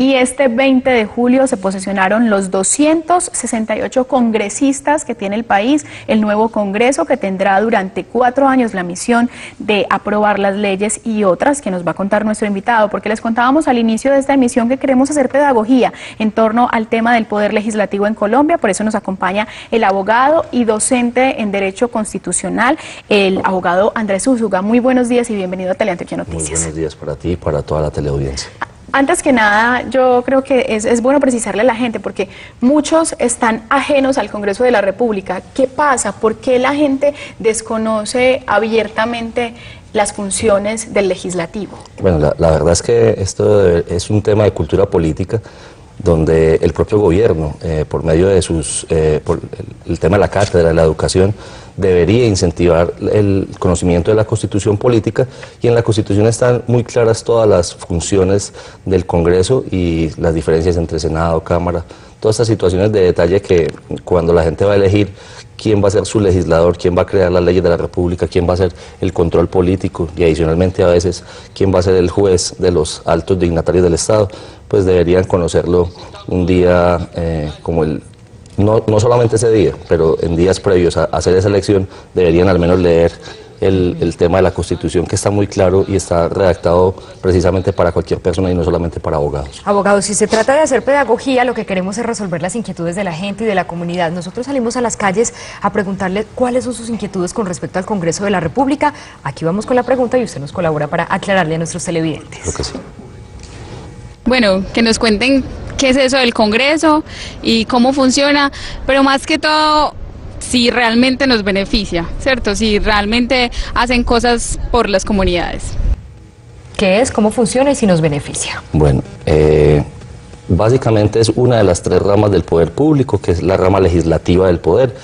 Y este 20 de julio se posesionaron los 268 congresistas que tiene el país, el nuevo Congreso que tendrá durante 4 años la misión de aprobar las leyes y otras que nos va a contar nuestro invitado, porque les contábamos al inicio de esta emisión que queremos hacer pedagogía en torno al tema del poder legislativo en Colombia. Por eso nos acompaña el abogado y docente en Derecho Constitucional, el abogado Andrés Úsuga. Muy buenos días y bienvenido a Teleantioquia Noticias. Muy buenos días para ti y para toda la teleaudiencia. Antes que nada, yo creo que es bueno precisarle a la gente, porque muchos están ajenos al Congreso de la República. ¿Qué pasa? ¿Por qué la gente desconoce abiertamente las funciones del legislativo? Bueno, la verdad es que esto es un tema de cultura política, donde el propio gobierno, por medio de por el tema de la cátedra de la educación, debería incentivar el conocimiento de la Constitución política, y en la Constitución están muy claras todas las funciones del Congreso y las diferencias entre Senado, Cámara, todas estas situaciones de detalle que cuando la gente va a elegir quién va a ser su legislador, quién va a crear las leyes de la República, quién va a ser el control político y adicionalmente a veces quién va a ser el juez de los altos dignatarios del Estado, pues deberían conocerlo un día como no solamente ese día, pero en días previos a hacer esa elección deberían al menos leer el tema de la Constitución, que está muy claro y está redactado precisamente para cualquier persona y no solamente para abogados. Abogados, si se trata de hacer pedagogía, lo que queremos es resolver las inquietudes de la gente y de la comunidad. Nosotros salimos a las calles a preguntarle cuáles son sus inquietudes con respecto al Congreso de la República. Aquí vamos con la pregunta y usted nos colabora para aclararle a nuestros televidentes. Creo que sí. Bueno, que nos cuenten qué es eso del Congreso y cómo funciona, pero más que todo, si realmente nos beneficia, ¿cierto? Si realmente hacen cosas por las comunidades. ¿Qué es? ¿Cómo funciona y si nos beneficia? Bueno, básicamente es una de las 3 ramas del poder público, que es la rama legislativa del poder.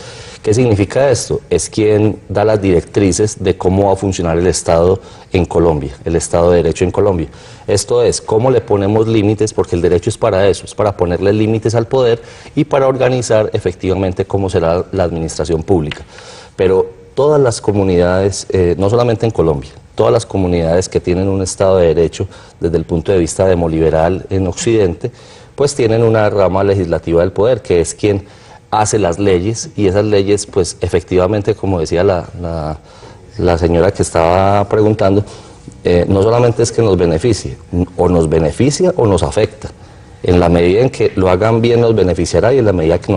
¿Qué significa esto? Es quien da las directrices de cómo va a funcionar el Estado en Colombia, el Estado de Derecho en Colombia. Esto es, cómo le ponemos límites, porque el derecho es para eso, es para ponerle límites al poder y para organizar efectivamente cómo será la administración pública. Pero todas las comunidades, no solamente en Colombia, todas las comunidades que tienen un Estado de Derecho desde el punto de vista demoliberal en Occidente, pues tienen una rama legislativa del poder, que es quien hace las leyes, y esas leyes, pues efectivamente, como decía la señora que estaba preguntando, no solamente es que nos beneficie, o nos beneficia o nos afecta. En la medida en que lo hagan bien nos beneficiará, y en la medida que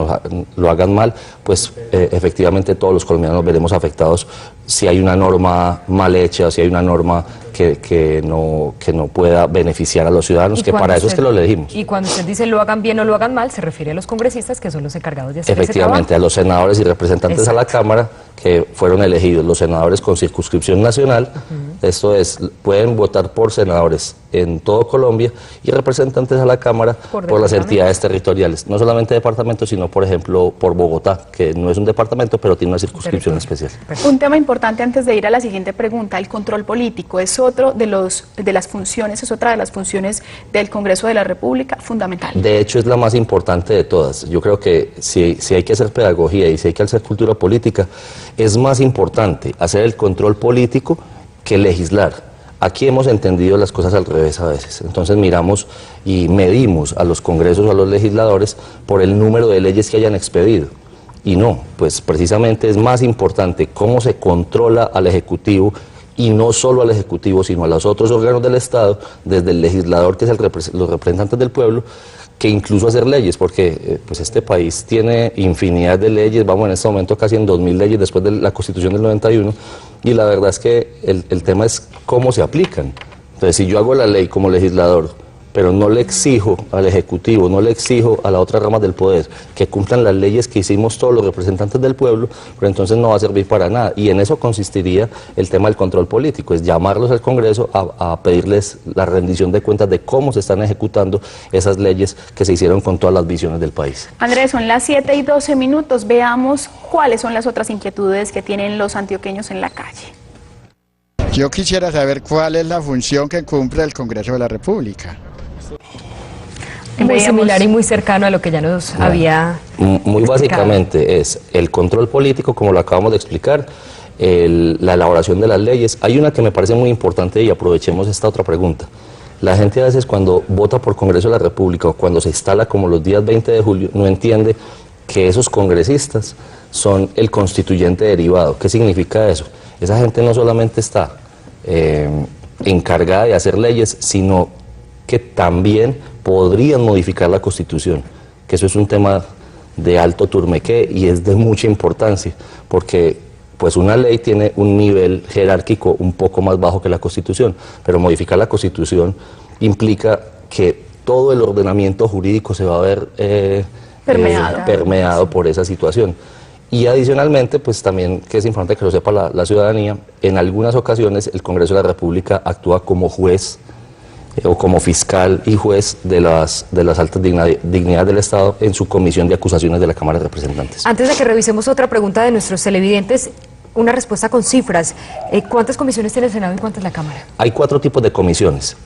lo hagan mal, pues efectivamente todos los colombianos nos veremos afectados si hay una norma mal hecha, si hay una norma que no pueda beneficiar a los ciudadanos, que para eso es que lo elegimos. Y cuando usted dice lo hagan bien o lo hagan mal, se refiere a los congresistas, que son los encargados de hacer efectivamente, ese trabajo. a los senadores y representantes. Exacto. A la Cámara, que fueron elegidos, los senadores con circunscripción nacional. Esto es, pueden votar por senadores en todo Colombia y representantes a la Cámara por las entidades territoriales, no solamente departamentos, sino por ejemplo por Bogotá, que no es un departamento pero tiene una circunscripción especial. Un tema importante antes de ir a la siguiente pregunta: el control político es otro de las funciones, es otra de las funciones del Congreso de la República, fundamental. De hecho es la más importante de todas. Yo creo que si hay que hacer pedagogía y si hay que hacer cultura política, es más importante hacer el control político que legislar. Aquí hemos entendido las cosas al revés a veces. Entonces miramos y medimos a los congresos, a los legisladores, por el número de leyes que hayan expedido. Y no, pues precisamente es más importante cómo se controla al Ejecutivo, y no solo al Ejecutivo, sino a los otros órganos del Estado, desde el legislador, que es los representantes del pueblo, que incluso hacer leyes, porque pues este país tiene infinidad de leyes, vamos en este momento casi en 2000 leyes después de la Constitución del 91, y la verdad es que el tema es cómo se aplican. Entonces, si yo hago la ley como legislador, pero no le exijo al Ejecutivo, no le exijo a la otra rama del poder que cumplan las leyes que hicimos todos los representantes del pueblo, pero entonces no va a servir para nada. Y en eso consistiría el tema del control político, es llamarlos al Congreso a pedirles la rendición de cuentas de cómo se están ejecutando esas leyes que se hicieron con todas las visiones del país. Andrés, son las 7:12, veamos cuáles son las otras inquietudes que tienen los antioqueños en la calle. Yo quisiera saber cuál es la función que cumple el Congreso de la República. Muy similar y muy cercano a lo que ya nos había muy básicamente es el control político, como lo acabamos de explicar, la elaboración de las leyes. Hay una que me parece muy importante y aprovechemos esta otra pregunta, La gente a veces cuando vota por Congreso de la República o cuando se instala como los días 20 de julio, no entiende que esos congresistas son el constituyente derivado. ¿Qué significa eso? Esa gente no solamente está encargada de hacer leyes, sino que también podrían modificar la Constitución, que eso es un tema de alto turmequé y es de mucha importancia, porque pues una ley tiene un nivel jerárquico un poco más bajo que la Constitución, pero modificar la Constitución implica que todo el ordenamiento jurídico se va a ver permeado por esa situación. Y adicionalmente, pues también, que es importante que lo sepa la ciudadanía, en algunas ocasiones el Congreso de la República actúa como juez o como fiscal y juez de las altas dignidades del Estado en su comisión de acusaciones de la Cámara de Representantes. Antes de que revisemos otra pregunta de nuestros televidentes, una respuesta con cifras. ¿Cuántas comisiones tiene el Senado y cuántas la Cámara? Hay 4 tipos de comisiones.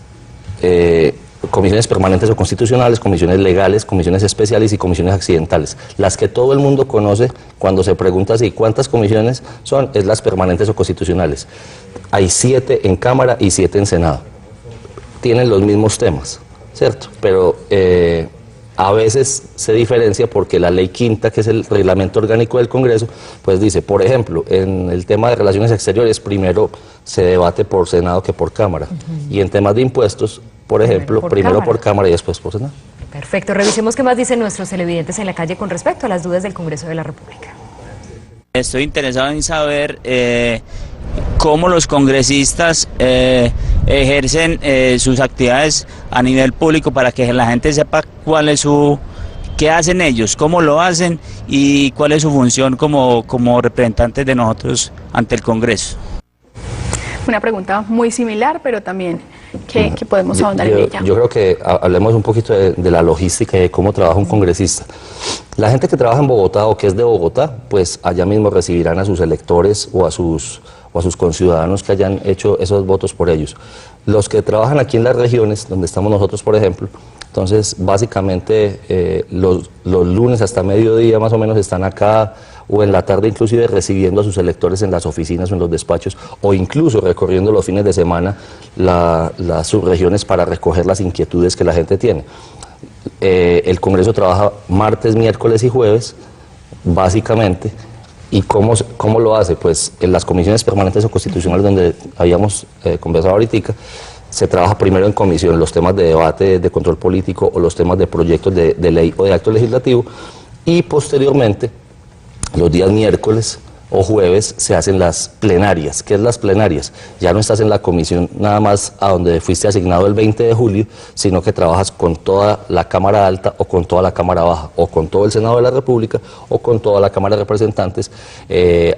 Comisiones permanentes o constitucionales, comisiones legales, comisiones especiales y comisiones accidentales. Las que todo el mundo conoce cuando se pregunta así, ¿cuántas comisiones son? Es las permanentes o constitucionales. Hay 7 en Cámara y 7 en Senado. Tienen los mismos temas, ¿cierto? Pero a veces se diferencia porque la ley quinta, que es el reglamento orgánico del Congreso, pues dice, por ejemplo, en el tema de relaciones exteriores, primero se debate por Senado que por Cámara. Y en temas de impuestos, por ejemplo, primero por Cámara y después por Senado. Perfecto. Revisemos qué más dicen nuestros televidentes en la calle con respecto a las dudas del Congreso de la República. Estoy interesado en saber cómo los congresistas ejercen sus actividades a nivel público para que la gente sepa cuál es qué hacen ellos, cómo lo hacen y cuál es su función como representantes de nosotros ante el Congreso. Una pregunta muy similar, pero también que podemos ahondar en ella. Yo creo que hablemos un poquito de la logística y de cómo trabaja un congresista. La gente que trabaja en Bogotá o que es de Bogotá, pues allá mismo recibirán a sus electores o a sus conciudadanos que hayan hecho esos votos por ellos. Los que trabajan aquí en las regiones, donde estamos nosotros, por ejemplo, entonces básicamente los lunes hasta mediodía más o menos están acá, o en la tarde inclusive recibiendo a sus electores en las oficinas o en los despachos, o incluso recorriendo los fines de semana las subregiones para recoger las inquietudes que la gente tiene. El Congreso trabaja martes, miércoles y jueves, básicamente. ¿Y cómo lo hace? Pues en las comisiones permanentes o constitucionales donde habíamos conversado ahorita, se trabaja primero en comisión los temas de debate, de control político o los temas de proyectos de ley o de acto legislativo, y posteriormente los días miércoles o jueves se hacen las plenarias. ¿Qué es las plenarias? Ya no estás en la comisión nada más a donde fuiste asignado el 20 de julio, sino que trabajas con toda la Cámara Alta o con toda la Cámara Baja, o con todo el Senado de la República o con toda la Cámara de Representantes,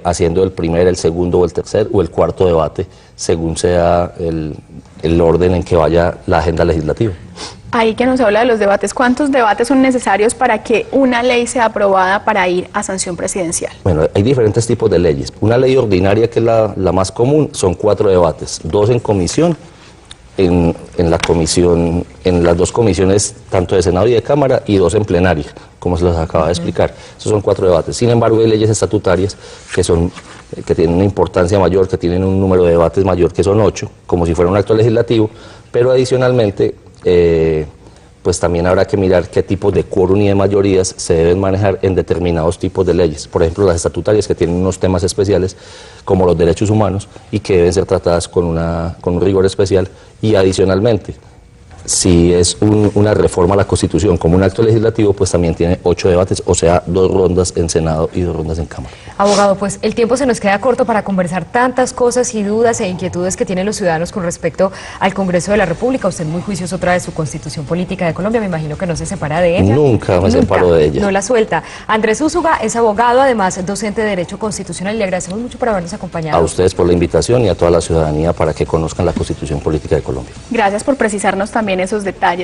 haciendo el primer, el segundo o el tercer o el cuarto debate, según sea el orden en que vaya la agenda legislativa. Ahí que nos habla de los debates, ¿cuántos debates son necesarios para que una ley sea aprobada para ir a sanción presidencial? Bueno, hay diferentes tipos de leyes. Una ley ordinaria, que es la más común, son 4 debates, 2 en comisión, en las 2 comisiones, tanto de Senado y de Cámara, y 2 en plenaria, como se los acaba de explicar. Esos son 4 debates. Sin embargo, hay leyes estatutarias que tienen una importancia mayor, que tienen un número de debates mayor, que son 8, como si fuera un acto legislativo, pero adicionalmente pues también habrá que mirar qué tipos de quórum y de mayorías se deben manejar en determinados tipos de leyes. Por ejemplo, las estatutarias, que tienen unos temas especiales como los derechos humanos y que deben ser tratadas con un rigor especial, y adicionalmente, si es una reforma a la Constitución como un acto legislativo, pues también tiene 8 debates, o sea, 2 rondas en Senado y 2 rondas en Cámara. Abogado, pues el tiempo se nos queda corto para conversar tantas cosas y dudas e inquietudes que tienen los ciudadanos con respecto al Congreso de la República. Usted muy juicioso trae su Constitución Política de Colombia, me imagino que no se separa de ella. Nunca me separo de ella. No la suelta. Andrés Úsuga es abogado, además docente de Derecho Constitucional. Le agradecemos mucho por habernos acompañado. A ustedes por la invitación y a toda la ciudadanía para que conozcan la Constitución Política de Colombia. Gracias por precisarnos también esos detalles.